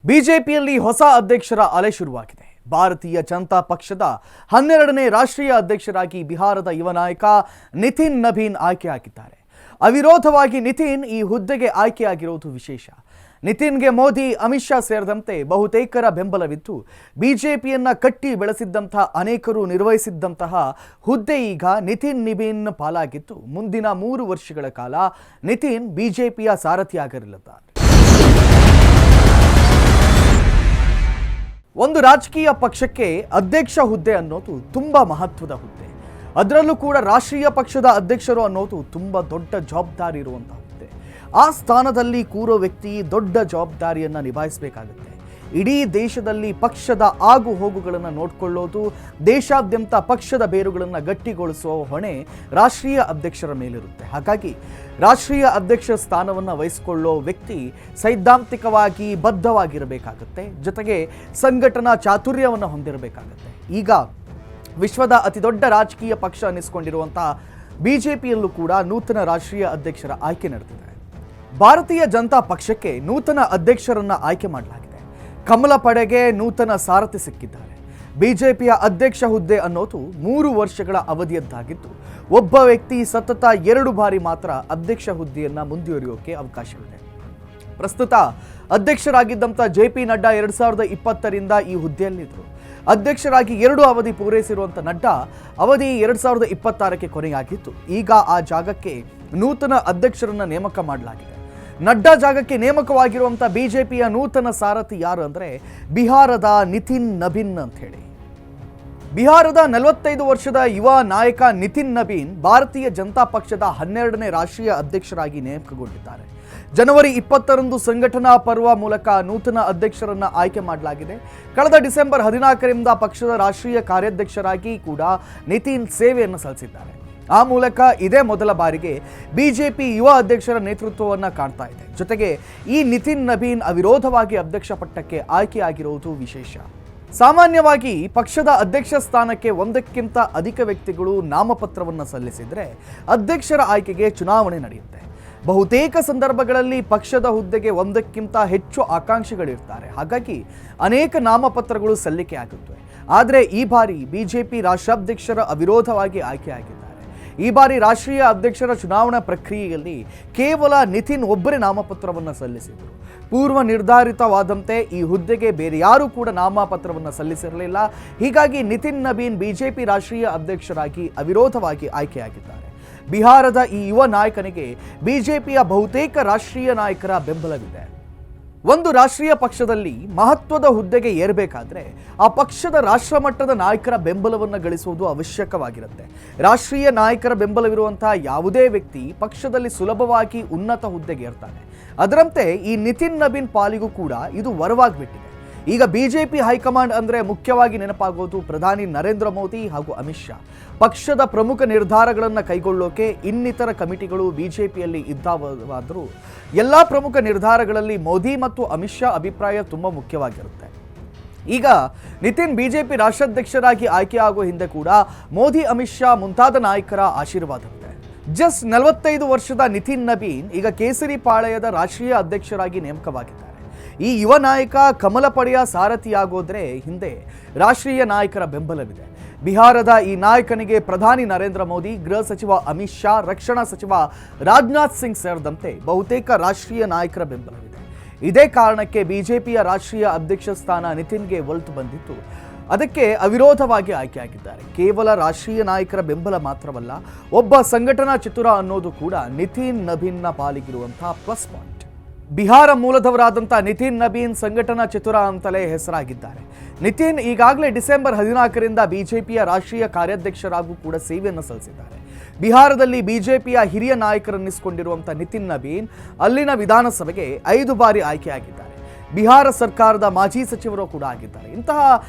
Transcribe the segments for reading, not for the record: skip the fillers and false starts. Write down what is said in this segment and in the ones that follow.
ಬಿಜೆಪಿಯಲ್ಲಿ ಹೊಸ ಅಧ್ಯಕ್ಷರ ಅಲೆ ಶುರುವಾಗಿದೆ. ಭಾರತೀಯ ಜನತಾ ಪಕ್ಷದ 12ನೇ ರಾಷ್ಟ್ರೀಯ ಅಧ್ಯಕ್ಷರಾಗಿ ಬಿಹಾರದ ಯುವ ನಾಯಕ ನಿತಿನ್ ನಬೀನ್ ಆಯ್ಕೆಯಾಗಿದ್ದಾರೆ. ಅವಿರೋಧವಾಗಿ ನಿತಿನ್ ಈ ಹುದ್ದೆಗೆ ಆಯ್ಕೆಯಾಗಿರುವುದು ವಿಶೇಷ. ನಿತಿನ್ಗೆ ಮೋದಿ, ಅಮಿತ್ ಶಾ ಸೇರಿದಂತೆ ಬಹುತೇಕರ ಬೆಂಬಲವಿದ್ದು ಬಿಜೆಪಿಯನ್ನ ಕಟ್ಟಿ ಬೆಳೆಸಿದ್ದಂತಹ ಅನೇಕರು ನಿರ್ವಹಿಸಿದ್ದಂತಹ ಹುದ್ದೆ ಈಗ ನಿತಿನ್ ನಬೀನ್ ಪಾಲಾಗಿದ್ದು ಮುಂದಿನ 3 ವರ್ಷಗಳ ಕಾಲ ನಿತಿನ್ ಬಿಜೆಪಿಯ ಸಾರಥಿಯಾಗಲಿದ್ದಾರೆ. ಒಂದು ರಾಜಕೀಯ ಪಕ್ಷಕ್ಕೆ ಅಧ್ಯಕ್ಷ ಹುದ್ದೆ ಅನ್ನೋದು ತುಂಬಾ ಮಹತ್ವದ ಹುದ್ದೆ. ಅದರಲ್ಲೂ ಕೂಡ ರಾಷ್ಟ್ರೀಯ ಪಕ್ಷದ ಅಧ್ಯಕ್ಷರು ಅನ್ನೋದು ತುಂಬಾ ದೊಡ್ಡ ಜವಾಬ್ದಾರಿ ಇರುವಂತಹ ಹುದ್ದೆ. ಆ ಸ್ಥಾನದಲ್ಲಿ ಕೂರೋ ವ್ಯಕ್ತಿ ದೊಡ್ಡ ಜವಾಬ್ದಾರಿಯನ್ನು ನಿಭಾಯಿಸಬೇಕಾಗುತ್ತೆ. ಇಡೀ ದೇಶದಲ್ಲಿ ಪಕ್ಷದ ಆಗು ಹೋಗುಗಳನ್ನು ನೋಡಿಕೊಳ್ಳೋದು, ದೇಶಾದ್ಯಂತ ಪಕ್ಷದ ಬೇರುಗಳನ್ನು ಗಟ್ಟಿಗೊಳಿಸುವ ಹೊಣೆ ರಾಷ್ಟ್ರೀಯ ಅಧ್ಯಕ್ಷರ ಮೇಲಿರುತ್ತೆ. ಹಾಗಾಗಿ ರಾಷ್ಟ್ರೀಯ ಅಧ್ಯಕ್ಷ ಸ್ಥಾನವನ್ನು ವಹಿಸಿಕೊಳ್ಳೋ ವ್ಯಕ್ತಿ ಸೈದ್ಧಾಂತಿಕವಾಗಿ ಬದ್ಧವಾಗಿರಬೇಕಾಗುತ್ತೆ, ಜೊತೆಗೆ ಸಂಘಟನಾ ಚಾತುರ್ಯವನ್ನು ಹೊಂದಿರಬೇಕಾಗುತ್ತೆ. ಈಗ ವಿಶ್ವದ ಅತಿದೊಡ್ಡ ರಾಜಕೀಯ ಪಕ್ಷ ಅನ್ನಿಸಿಕೊಂಡಿರುವಂತಹ ಬಿಜೆಪಿಯಲ್ಲೂ ಕೂಡ ನೂತನ ರಾಷ್ಟ್ರೀಯ ಅಧ್ಯಕ್ಷರ ಆಯ್ಕೆ ನಡೆದಿದೆ. ಭಾರತೀಯ ಜನತಾ ಪಕ್ಷಕ್ಕೆ ನೂತನ ಅಧ್ಯಕ್ಷರನ್ನ ಆಯ್ಕೆ ಮಾಡಲಾಗಿದೆ. ಕಮಲ ಪಡೆಗೆ ನೂತನ ಸಾರಥಿ ಸಿಕ್ಕಿದ್ದಾರೆ. ಬಿಜೆಪಿಯ ಅಧ್ಯಕ್ಷ ಹುದ್ದೆ ಅನ್ನೋದು 3 ವರ್ಷಗಳ ಅವಧಿಯದ್ದಾಗಿದ್ದು ಒಬ್ಬ ವ್ಯಕ್ತಿ ಸತತ 2 ಬಾರಿ ಮಾತ್ರ ಅಧ್ಯಕ್ಷ ಹುದ್ದೆಯನ್ನ ಮುಂದುವರಿಯೋಕೆ ಅವಕಾಶವಿದೆ. ಪ್ರಸ್ತುತ ಅಧ್ಯಕ್ಷರಾಗಿದ್ದಂಥ JP ನಡ್ಡಾ 2020ರಿಂದ ಈ ಹುದ್ದೆಯಲ್ಲಿದ್ದರು. ಅಧ್ಯಕ್ಷರಾಗಿ 2 ಅವಧಿ ಪೂರೈಸಿರುವಂಥ ನಡ್ಡಾ ಅವಧಿ 2026ಕ್ಕೆ ಕೊನೆಯಾಗಿತ್ತು. ಈಗ ಆ ಜಾಗಕ್ಕೆ ನೂತನ ಅಧ್ಯಕ್ಷರನ್ನ ನೇಮಕ ಮಾಡಲಾಗಿದೆ. ನಡ್ಡಾ ಜಾಗಕ್ಕೆ ನೇಮಕವಾಗಿರುವಂಥ ಬಿಜೆಪಿಯ ನೂತನ ಸಾರಥಿ ಯಾರು ಅಂದರೆ ಬಿಹಾರದ ನಿತಿನ್ ನಬೀನ್ ಅಂತ ಹೇಳಿ. ಬಿಹಾರದ 45 ವರ್ಷದ ಯುವ ನಾಯಕ ನಿತಿನ್ ನಬೀನ್ ಭಾರತೀಯ ಜನತಾ ಪಕ್ಷದ 12ನೇ ರಾಷ್ಟ್ರೀಯ ಅಧ್ಯಕ್ಷರಾಗಿ ನೇಮಕಗೊಂಡಿದ್ದಾರೆ. ಜನವರಿ 20ರಂದು ಸಂಘಟನಾ ಪರ್ವ ಮೂಲಕ ನೂತನ ಅಧ್ಯಕ್ಷರನ್ನ ಆಯ್ಕೆ ಮಾಡಲಾಗಿದೆ. ಕಳೆದ ಡಿಸೆಂಬರ್ 14ರಿಂದ ಪಕ್ಷದ ರಾಷ್ಟ್ರೀಯ ಕಾರ್ಯಾಧ್ಯಕ್ಷರಾಗಿ ಕೂಡ ನಿತಿನ್ ಸೇವೆಯನ್ನು ಸಲ್ಲಿಸಿದ್ದಾರೆ. ಆ ಮೂಲಕ ಇದೇ ಮೊದಲ ಬಾರಿಗೆ ಬಿಜೆಪಿ ಯುವ ಅಧ್ಯಕ್ಷರ ನೇತೃತ್ವವನ್ನು ಕಾಣ್ತಾ ಇದೆ. ಜೊತೆಗೆ ಈ ನಿತಿನ್ ನಬೀನ್ ಅವಿರೋಧವಾಗಿ ಅಧ್ಯಕ್ಷ ಪಟ್ಟಕ್ಕೆ ಆಯ್ಕೆಯಾಗಿರುವುದು ವಿಶೇಷ. ಸಾಮಾನ್ಯವಾಗಿ ಪಕ್ಷದ ಅಧ್ಯಕ್ಷ ಸ್ಥಾನಕ್ಕೆ ಒಂದಕ್ಕಿಂತ ಅಧಿಕ ವ್ಯಕ್ತಿಗಳು ನಾಮಪತ್ರವನ್ನು ಸಲ್ಲಿಸಿದರೆ ಅಧ್ಯಕ್ಷರ ಆಯ್ಕೆಗೆ ಚುನಾವಣೆ ನಡೆಯುತ್ತೆ. ಬಹುತೇಕ ಸಂದರ್ಭಗಳಲ್ಲಿ ಪಕ್ಷದ ಹುದ್ದೆಗೆ ಒಂದಕ್ಕಿಂತ ಹೆಚ್ಚು ಆಕಾಂಕ್ಷಿಗಳಿರ್ತಾರೆ. ಹಾಗಾಗಿ ಅನೇಕ ನಾಮಪತ್ರಗಳು ಸಲ್ಲಿಕೆಯಾಗುತ್ತವೆ. ಆದರೆ ಈ ಬಾರಿ ಬಿಜೆಪಿ ರಾಷ್ಟ್ರಾಧ್ಯಕ್ಷರ ಅವಿರೋಧವಾಗಿ ಆಯ್ಕೆಯಾಗಿದ್ದಾರೆ. ಈ ಬಾರಿ ರಾಷ್ಟ್ರೀಯ ಅಧ್ಯಕ್ಷರ ಚುನಾವಣಾ ಪ್ರಕ್ರಿಯೆಯಲ್ಲಿ ಕೇವಲ ನಿತಿನ್ ಒಬ್ಬರೇ ನಾಮಪತ್ರವನ್ನು ಸಲ್ಲಿಸಿದರು. ಪೂರ್ವ ನಿರ್ಧಾರಿತವಾದಂತೆ ಈ ಹುದ್ದೆಗೆ ಬೇರೆ ಯಾರೂ ಕೂಡ ನಾಮಪತ್ರವನ್ನು ಸಲ್ಲಿಸಿರಲಿಲ್ಲ. ಹೀಗಾಗಿ ನಿತಿನ್ ನಬೀನ್ ಬಿಜೆಪಿ ರಾಷ್ಟ್ರೀಯ ಅಧ್ಯಕ್ಷರಾಗಿ ಅವಿರೋಧವಾಗಿ ಆಯ್ಕೆಯಾಗಿದ್ದಾರೆ. ಬಿಹಾರದ ಈ ಯುವ ನಾಯಕನಿಗೆ ಬಿಜೆಪಿಯ ಬಹುತೇಕ ರಾಷ್ಟ್ರೀಯ ನಾಯಕರ ಬೆಂಬಲವಿದೆ. ಒಂದು ರಾಷ್ಟ್ರೀಯ ಪಕ್ಷದಲ್ಲಿ ಮಹತ್ವದ ಹುದ್ದೆಗೆ ಏರಬೇಕಾದ್ರೆ ಆ ಪಕ್ಷದ ರಾಷ್ಟ್ರಮಟ್ಟದ ನಾಯಕರ ಬೆಂಬಲವನ್ನು ಗಳಿಸುವುದು ಅವಶ್ಯಕವಾಗಿರುತ್ತೆ. ರಾಷ್ಟ್ರೀಯ ನಾಯಕರ ಬೆಂಬಲವಿರುವಂತಹ ಯಾವುದೇ ವ್ಯಕ್ತಿ ಪಕ್ಷದಲ್ಲಿ ಸುಲಭವಾಗಿ ಉನ್ನತ ಹುದ್ದೆಗೆ ಏರ್ತಾನೆ. ಅದರಂತೆ ಈ ನಿತಿನ್ ನಬೀನ್ ಪಾಲಿಗೂ ಕೂಡ ಇದು ವರವಾಗ್ಬಿಟ್ಟಿದೆ. ಈಗ ಬಿಜೆಪಿ ಹೈಕಮಾಂಡ್ ಅಂದರೆ ಮುಖ್ಯವಾಗಿ ನೆನಪಾಗೋದು ಪ್ರಧಾನಿ ನರೇಂದ್ರ ಮೋದಿ ಹಾಗೂ ಅಮಿತ್ ಶಾ. ಪಕ್ಷದ ಪ್ರಮುಖ ನಿರ್ಧಾರಗಳನ್ನು ಕೈಗೊಳ್ಳೋಕೆ ಇನ್ನಿತರ ಕಮಿಟಿಗಳು ಬಿಜೆಪಿಯಲ್ಲಿ ಇದ್ದಾವಾದರೂ ಎಲ್ಲ ಪ್ರಮುಖ ನಿರ್ಧಾರಗಳಲ್ಲಿ ಮೋದಿ ಮತ್ತು ಅಮಿತ್ ಶಾ ಅಭಿಪ್ರಾಯ ತುಂಬ ಮುಖ್ಯವಾಗಿರುತ್ತೆ. ಈಗ ನಿತಿನ್ ಬಿಜೆಪಿ ರಾಷ್ಟ್ರಾಧ್ಯಕ್ಷರಾಗಿ ಆಯ್ಕೆಯಾಗುವ ಹಿಂದೆ ಕೂಡ ಮೋದಿ, ಅಮಿತ್ ಶಾ ಮುಂತಾದ ನಾಯಕರ ಆಶೀರ್ವಾದವಿದೆ. ಜಸ್ಟ್ 45 ವರ್ಷದ ನಿತಿನ್ ನಬೀನ್ ಈಗ ಕೇಸರಿ ಪಾಳೆಯದ ರಾಷ್ಟ್ರೀಯ ಅಧ್ಯಕ್ಷರಾಗಿ ನೇಮಕವಾಗಿದ್ದಾರೆ. ಈ ಯುವ ನಾಯಕ ಕಮಲ ಪಡೆಯ ಸಾರಥಿಯಾಗೋದ್ರೆ ಹಿಂದೆ ರಾಷ್ಟ್ರೀಯ ನಾಯಕರ ಬೆಂಬಲವಿದೆ. ಬಿಹಾರದ ಈ ನಾಯಕನಿಗೆ ಪ್ರಧಾನಿ ನರೇಂದ್ರ ಮೋದಿ, ಗೃಹ ಸಚಿವ ಅಮಿತ್ ಶಾ, ರಕ್ಷಣಾ ಸಚಿವ ರಾಜನಾಥ್ ಸಿಂಗ್ ಸೇರಿದಂತೆ ಬಹುತೇಕ ರಾಷ್ಟ್ರೀಯ ನಾಯಕರ ಬೆಂಬಲವಿದೆ. ಇದೇ ಕಾರಣಕ್ಕೆ ಬಿಜೆಪಿಯ ರಾಷ್ಟ್ರೀಯ ಅಧ್ಯಕ್ಷ ಸ್ಥಾನ ನಿತಿನ್ಗೆ ಒಲಿತು ಬಂದಿತ್ತು. ಅದಕ್ಕೆ ಅವಿರೋಧವಾಗಿ ಆಯ್ಕೆಯಾಗಿದ್ದಾರೆ. ಕೇವಲ ರಾಷ್ಟ್ರೀಯ ನಾಯಕರ ಬೆಂಬಲ ಮಾತ್ರವಲ್ಲ, ಒಬ್ಬ ಸಂಘಟನಾ ಚತುರ ಅನ್ನೋದು ಕೂಡ ನಿತಿನ್ ನಬೀನ್ನ ಪಾಲಿಗಿರುವಂತಹ ಪ್ಲಸ್ ಪಾಯಿಂಟ್. ಬಿಹಾರ ಮೂಲದವರಾದಂಥ ನಿತಿನ್ ನಬೀನ್ ಸಂಘಟನಾ ಚತುರ ಅಂತಲೇ ಹೆಸರಾಗಿದ್ದಾರೆ. ನಿತಿನ್ ಈಗಾಗಲೇ ಡಿಸೆಂಬರ್ 14ರಿಂದ ಬಿಜೆಪಿಯ ರಾಷ್ಟ್ರೀಯ ಕಾರ್ಯಾಧ್ಯಕ್ಷರಾಗೂ ಕೂಡ ಸೇವೆಯನ್ನು ಸಲ್ಲಿಸಿದ್ದಾರೆ. ಬಿಹಾರದಲ್ಲಿ ಬಿಜೆಪಿಯ ಹಿರಿಯ ನಾಯಕರನ್ನಿಸಿಕೊಂಡಿರುವಂಥ ನಿತಿನ್ ನಬೀನ್ ಅಲ್ಲಿನ ವಿಧಾನಸಭೆಗೆ 5 ಬಾರಿ ಆಯ್ಕೆಯಾಗಿದ್ದಾರೆ. ಬಿಹಾರ ಸರ್ಕಾರದ ಮಾಜಿ ಸಚಿವರು ಕೂಡ ಆಗಿದ್ದಾರೆ. ಇಂತಹ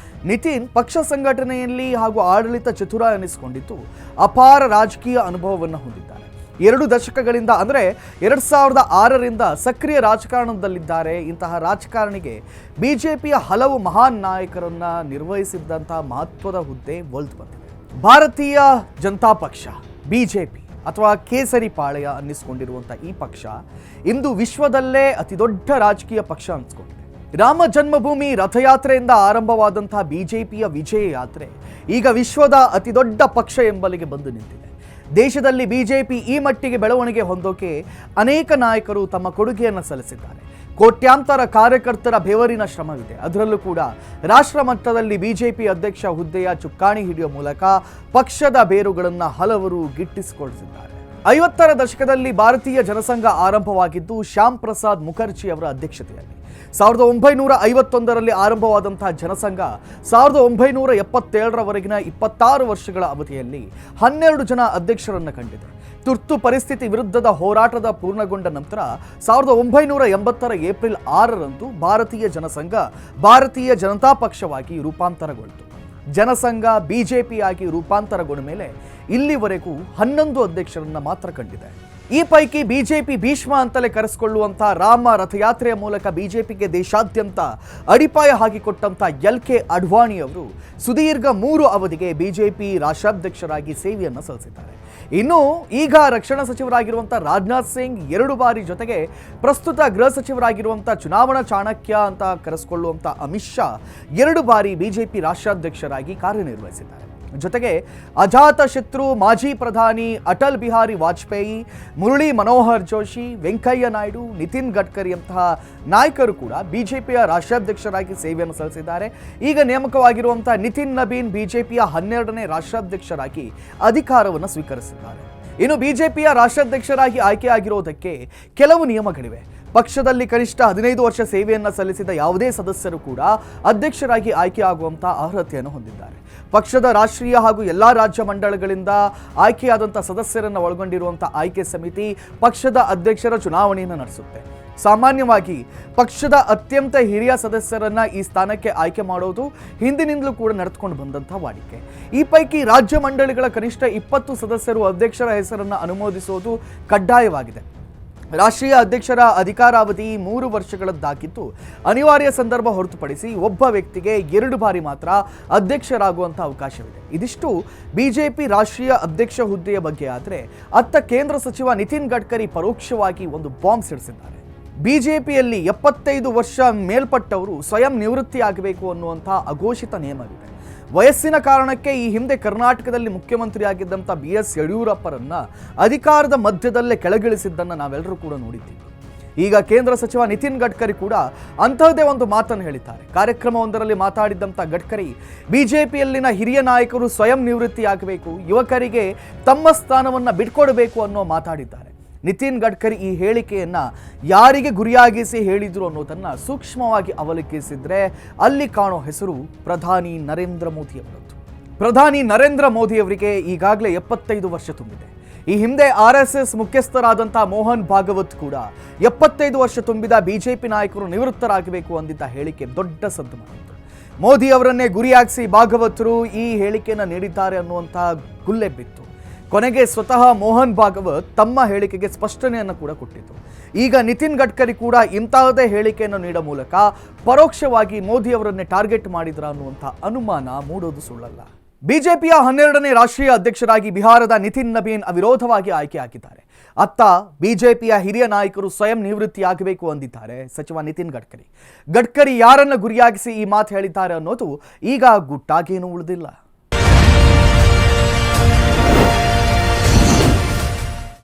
ನಿತಿನ್ ಪಕ್ಷ ಸಂಘಟನೆಯಲ್ಲಿ ಹಾಗೂ ಆಡಳಿತ ಚತುರ ಎನಿಸಿಕೊಂಡಿದ್ದು ಅಪಾರ ರಾಜಕೀಯ ಅನುಭವವನ್ನು ಹೊಂದಿದ್ದಾರೆ. 2 ದಶಕಗಳಿಂದ ಅಂದರೆ 2006ರಿಂದ ಸಕ್ರಿಯ ರಾಜಕಾರಣದಲ್ಲಿದ್ದಾರೆ. ಇಂತಹ ರಾಜಕಾರಣಿಗೆ ಬಿಜೆಪಿಯ ಹಲವು ಮಹಾನ್ ನಾಯಕರನ್ನ ನಿರ್ವಹಿಸಿದ್ದಂತಹ ಮಹತ್ವದ ಹುದ್ದೆ ಒಲಿದು ಬಂದಿದೆ. ಭಾರತೀಯ ಜನತಾ ಪಕ್ಷ ಬಿಜೆಪಿ ಅಥವಾ ಕೇಸರಿ ಪಾಳೆಯ ಅನ್ನಿಸಿಕೊಂಡಿರುವಂಥ ಈ ಪಕ್ಷ ಇಂದು ವಿಶ್ವದಲ್ಲೇ ಅತಿ ದೊಡ್ಡ ರಾಜಕೀಯ ಪಕ್ಷ ಅನಿಸ್ಕೊಂಡಿದೆ. ರಾಮ ಜನ್ಮಭೂಮಿ ರಥಯಾತ್ರೆಯಿಂದ ಆರಂಭವಾದಂತಹ ಬಿಜೆಪಿಯ ವಿಜಯ ಯಾತ್ರೆ ಈಗ ವಿಶ್ವದ ಅತಿದೊಡ್ಡ ಪಕ್ಷ ಎಂಬಲ್ಲಿಗೆ ಬಂದು ನಿಂತಿದೆ. ದೇಶದಲ್ಲಿ ಬಿಜೆಪಿ ಈ ಮಟ್ಟಿಗೆ ಬೆಳವಣಿಗೆ ಹೊಂದೋಕೆ ಅನೇಕ ನಾಯಕರು ತಮ್ಮ ಕೊಡುಗೆಯನ್ನು ಸಲ್ಲಿಸಿದ್ದಾರೆ. ಕೋಟ್ಯಾಂತರ ಕಾರ್ಯಕರ್ತರ ಬೆವರಿನ ಶ್ರಮವಿದೆ. ಅದರಲ್ಲೂ ಕೂಡ ರಾಷ್ಟ್ರ ಮಟ್ಟದಲ್ಲಿ ಬಿಜೆಪಿ ಅಧ್ಯಕ್ಷ ಹುದ್ದೆಯ ಚುಕ್ಕಾಣಿ ಹಿಡಿಯುವ ಮೂಲಕ ಪಕ್ಷದ ಬೇರುಗಳನ್ನು ಹಲವರು ಗಿಟ್ಟಿಸಿಕೊಳಿಸಿದ್ದಾರೆ. 50ರ ದಶಕದಲ್ಲಿ ಭಾರತೀಯ ಜನಸಂಘ ಆರಂಭವಾಗಿದ್ದು ಶ್ಯಾಮ್ ಪ್ರಸಾದ್ ಮುಖರ್ಜಿ ಅವರ ಅಧ್ಯಕ್ಷತೆಯಲ್ಲಿ. 1951ರಲ್ಲಿ ಆರಂಭವಾದಂತಹ ಜನಸಂಘ 1977ರವರೆಗಿನ 26 ವರ್ಷಗಳ ಅವಧಿಯಲ್ಲಿ 12 ಜನ ಅಧ್ಯಕ್ಷರನ್ನು ಕಂಡಿದೆ. ತುರ್ತು ಪರಿಸ್ಥಿತಿ ವಿರುದ್ಧದ ಹೋರಾಟದ ಪೂರ್ಣಗೊಂಡ ನಂತರ 1980ರ ಏಪ್ರಿಲ್ 6ರಂದು ಭಾರತೀಯ ಜನಸಂಘ ಭಾರತೀಯ ಜನತಾ ಪಕ್ಷವಾಗಿ ರೂಪಾಂತರಗೊಳ್ಳಿತು. ಜನಸಂಘ ಬಿಜೆಪಿಯಾಗಿ ರೂಪಾಂತರಗೊಂಡ ಮೇಲೆ ಇಲ್ಲಿವರೆಗೂ 11 ಅಧ್ಯಕ್ಷರನ್ನ ಮಾತ್ರ ಕಂಡಿದೆ. ಈ ಪೈಕಿ ಬಿಜೆಪಿ ಭೀಷ್ಮ ಅಂತಲೇ ಕರೆಸಿಕೊಳ್ಳುವಂತಹ ರಾಮ ರಥಯಾತ್ರೆಯ ಮೂಲಕ ಬಿಜೆಪಿಗೆ ದೇಶಾದ್ಯಂತ ಅಡಿಪಾಯ ಹಾಕಿಕೊಟ್ಟಂತ LK ಅಡ್ವಾಣಿ ಅವರು ಸುದೀರ್ಘ 3 ಅವಧಿಗೆ ಬಿಜೆಪಿ ರಾಷ್ಟ್ರಾಧ್ಯಕ್ಷರಾಗಿ ಸೇವೆಯನ್ನು ಸಲ್ಲಿಸಿದ್ದಾರೆ. ಇನ್ನು ಈಗ ರಕ್ಷಣಾ ಸಚಿವರಾಗಿರುವಂತಹ ರಾಜನಾಥ್ ಸಿಂಗ್ 2 ಬಾರಿ, ಜೊತೆಗೆ ಪ್ರಸ್ತುತ ಗೃಹ ಸಚಿವರಾಗಿರುವಂತಹ ಚುನಾವಣಾ ಚಾಣಕ್ಯ ಅಂತ ಕರೆಸಿಕೊಳ್ಳುವಂತ ಅಮಿತ್ ಶಾ 2 ಬಾರಿ ಬಿಜೆಪಿ ರಾಷ್ಟ್ರಾಧ್ಯಕ್ಷರಾಗಿ ಕಾರ್ಯನಿರ್ವಹಿಸಿದ್ದಾರೆ. ಜೊತೆಗೆ ಅಜಾತ ಶತ್ರು ಮಾಜಿ ಪ್ರಧಾನಿ ಅಟಲ್ ಬಿಹಾರಿ ವಾಜಪೇಯಿ, ಮುರಳಿ ಮನೋಹರ್ ಜೋಶಿ, ವೆಂಕಯ್ಯ ನಾಯ್ಡು, ನಿತಿನ್ ಗಡ್ಕರಿಯಂತಹ ನಾಯಕರು ಕೂಡ ಬಿಜೆಪಿಯ ರಾಷ್ಟ್ರಾಧ್ಯಕ್ಷರಾಗಿ ಸೇವೆಯನ್ನು ಸಲ್ಲಿಸಿದ್ದಾರೆ. ಈಗ ನೇಮಕವಾಗಿರುವಂತಹ ನಿತಿನ್ ನಬೀನ್ ಬಿಜೆಪಿಯ 12ನೇ ರಾಷ್ಟ್ರಾಧ್ಯಕ್ಷರಾಗಿ ಅಧಿಕಾರವನ್ನು ಸ್ವೀಕರಿಸಿದ್ದಾರೆ. ಇನ್ನು ಬಿಜೆಪಿಯ ರಾಷ್ಟ್ರಾಧ್ಯಕ್ಷರಾಗಿ ಆಯ್ಕೆಯಾಗಿರೋದಕ್ಕೆ ಕೆಲವು ನಿಯಮಗಳಿವೆ. ಪಕ್ಷದಲ್ಲಿ ಕನಿಷ್ಠ 15 ವರ್ಷ ಸೇವೆಯನ್ನು ಸಲ್ಲಿಸಿದ ಯಾವುದೇ ಸದಸ್ಯರು ಕೂಡ ಅಧ್ಯಕ್ಷರಾಗಿ ಆಯ್ಕೆಯಾಗುವಂತಹ ಅರ್ಹತೆಯನ್ನು ಹೊಂದಿದ್ದಾರೆ. ಪಕ್ಷದ ರಾಷ್ಟ್ರೀಯ ಹಾಗೂ ಎಲ್ಲ ರಾಜ್ಯ ಮಂಡಳಗಳಿಂದ ಆಯ್ಕೆಯಾದಂಥ ಸದಸ್ಯರನ್ನು ಒಳಗೊಂಡಿರುವಂಥ ಆಯ್ಕೆ ಸಮಿತಿ ಪಕ್ಷದ ಅಧ್ಯಕ್ಷರ ಚುನಾವಣೆಯನ್ನು ನಡೆಸುತ್ತೆ. ಸಾಮಾನ್ಯವಾಗಿ ಪಕ್ಷದ ಅತ್ಯಂತ ಹಿರಿಯ ಸದಸ್ಯರನ್ನ ಈ ಸ್ಥಾನಕ್ಕೆ ಆಯ್ಕೆ ಮಾಡೋದು ಹಿಂದಿನಿಂದಲೂ ಕೂಡ ನಡೆದುಕೊಂಡು ಬಂದಂಥ ವಾಡಿಕೆ. ಈ ಪೈಕಿ ರಾಜ್ಯ ಮಂಡಳಿಗಳ ಕನಿಷ್ಠ 20 ಸದಸ್ಯರು ಅಧ್ಯಕ್ಷರ ಹೆಸರನ್ನು ಅನುಮೋದಿಸುವುದು ಕಡ್ಡಾಯವಾಗಿದೆ. ರಾಷ್ಟ್ರೀಯ ಅಧ್ಯಕ್ಷರ ಅಧಿಕಾರಾವಧಿ 3 ವರ್ಷಗಳದ್ದಾಗಿದ್ದು ಅನಿವಾರ್ಯ ಸಂದರ್ಭ ಹೊರತುಪಡಿಸಿ ಒಬ್ಬ ವ್ಯಕ್ತಿಗೆ 2 ಬಾರಿ ಮಾತ್ರ ಅಧ್ಯಕ್ಷರಾಗುವಂಥ ಅವಕಾಶವಿದೆ. ಇದಿಷ್ಟು ಬಿಜೆಪಿ ರಾಷ್ಟ್ರೀಯ ಅಧ್ಯಕ್ಷ ಹುದ್ದೆಯ ಬಗ್ಗೆ. ಆದರೆ ಅತ್ತ ಕೇಂದ್ರ ಸಚಿವ ನಿತಿನ್ ಗಡ್ಕರಿ ಪರೋಕ್ಷವಾಗಿ ಒಂದು ಬಾಂಬ್ ಸಿಡಿಸಿದ್ದಾರೆ. ಬಿಜೆಪಿಯಲ್ಲಿ 75 ವರ್ಷ ಮೇಲ್ಪಟ್ಟವರು ಸ್ವಯಂ ನಿವೃತ್ತಿಯಾಗಬೇಕು ಅನ್ನುವಂಥ ಅಘೋಷಿತ ನಿಯಮವಿದೆ. ವಯಸ್ಸಿನ ಕಾರಣಕ್ಕೆ ಈ ಹಿಂದೆ ಕರ್ನಾಟಕದಲ್ಲಿ ಮುಖ್ಯಮಂತ್ರಿಯಾಗಿದ್ದಂಥ BS ಯಡಿಯೂರಪ್ಪರನ್ನ ಅಧಿಕಾರದ ಮಧ್ಯದಲ್ಲೇ ಕೆಳಗಿಳಿಸಿದ್ದನ್ನು ನಾವೆಲ್ಲರೂ ಕೂಡ ನೋಡಿದ್ದೀವಿ. ಈಗ ಕೇಂದ್ರ ಸಚಿವ ನಿತಿನ್ ಗಡ್ಕರಿ ಕೂಡ ಅಂತಹದೇ ಒಂದು ಮಾತನ್ನು ಹೇಳಿದ್ದಾರೆ. ಕಾರ್ಯಕ್ರಮವೊಂದರಲ್ಲಿ ಮಾತಾಡಿದಂಥ ಗಡ್ಕರಿ ಬಿಜೆಪಿಯಲ್ಲಿನ ಹಿರಿಯ ನಾಯಕರು ಸ್ವಯಂ ನಿವೃತ್ತಿಯಾಗಬೇಕು, ಯುವಕರಿಗೆ ತಮ್ಮ ಸ್ಥಾನವನ್ನು ಬಿಟ್ಕೊಡಬೇಕು ಅನ್ನೋ ಮಾತಾಡಿದ್ದಾರೆ. ನಿತಿನ್ ಗಡ್ಕರಿ ಈ ಹೇಳಿಕೆಯನ್ನ ಯಾರಿಗೆ ಗುರಿಯಾಗಿಸಿ ಹೇಳಿದ್ರು ಅನ್ನೋದನ್ನ ಸೂಕ್ಷ್ಮವಾಗಿ ಅವಲೋಕಿಸಿದ್ರೆ ಅಲ್ಲಿ ಕಾಣೋ ಹೆಸರು ಪ್ರಧಾನಿ ನರೇಂದ್ರ ಮೋದಿ ಅವರದ್ದು. ಪ್ರಧಾನಿ ನರೇಂದ್ರ ಮೋದಿ ಅವರಿಗೆ ಈಗಾಗಲೇ 75 ವರ್ಷ ತುಂಬಿದೆ. ಈ ಹಿಂದೆ RSS ಮುಖ್ಯಸ್ಥರಾದಂಥ ಮೋಹನ್ ಭಾಗವತ್ ಕೂಡ 75 ವರ್ಷ ತುಂಬಿದ ಬಿಜೆಪಿ ನಾಯಕರು ನಿವೃತ್ತರಾಗಬೇಕು ಅಂದಿದ್ದ ಹೇಳಿಕೆ ದೊಡ್ಡ ಸದ್ದು ಮಾಡಿತ್ತು. ಮೋದಿ ಅವರನ್ನೇ ಗುರಿಯಾಗಿಸಿ ಭಾಗವತರು ಈ ಹೇಳಿಕೆಯನ್ನು ನೀಡಿದ್ದಾರೆ ಅನ್ನುವಂಥ ಗುಲ್ಲೆ ಬಿತ್ತು. ಕೊನೆಗೆ ಸ್ವತಃ ಮೋಹನ್ ಭಾಗವತ್ ತಮ್ಮ ಹೇಳಿಕೆಗೆ ಸ್ಪಷ್ಟನೆಯನ್ನು ಕೂಡ ಕೊಟ್ಟಿತು. ಈಗ ನಿತಿನ್ ಗಡ್ಕರಿ ಕೂಡ ಇಂತಹದೇ ಹೇಳಿಕೆಯನ್ನು ನೀಡುವ ಮೂಲಕ ಪರೋಕ್ಷವಾಗಿ ಮೋದಿ ಅವರನ್ನೇ ಟಾರ್ಗೆಟ್ ಮಾಡಿದ್ರ ಅನ್ನುವಂಥ ಅನುಮಾನ ಮೂಡೋದು ಸುಳ್ಳಲ್ಲ. ಬಿಜೆಪಿಯ 12ನೇ ರಾಷ್ಟ್ರೀಯ ಅಧ್ಯಕ್ಷರಾಗಿ ಬಿಹಾರದ ನಿತಿನ್ ನಬೀನ್ ಅವಿರೋಧವಾಗಿ ಆಯ್ಕೆಯಾಗಿದ್ದಾರೆ. ಅತ್ತ ಬಿಜೆಪಿಯ ಹಿರಿಯ ನಾಯಕರು ಸ್ವಯಂ ನಿವೃತ್ತಿಯಾಗಬೇಕು ಅಂದಿದ್ದಾರೆ ಸಚಿವ ನಿತಿನ್ ಗಡ್ಕರಿ. ಗಡ್ಕರಿ ಯಾರನ್ನ ಗುರಿಯಾಗಿಸಿ ಈ ಮಾತು ಹೇಳಿದ್ದಾರೆ ಅನ್ನೋದು ಈಗ ಗುಟ್ಟಾಗೇನೂ ಉಳಿದಿಲ್ಲ.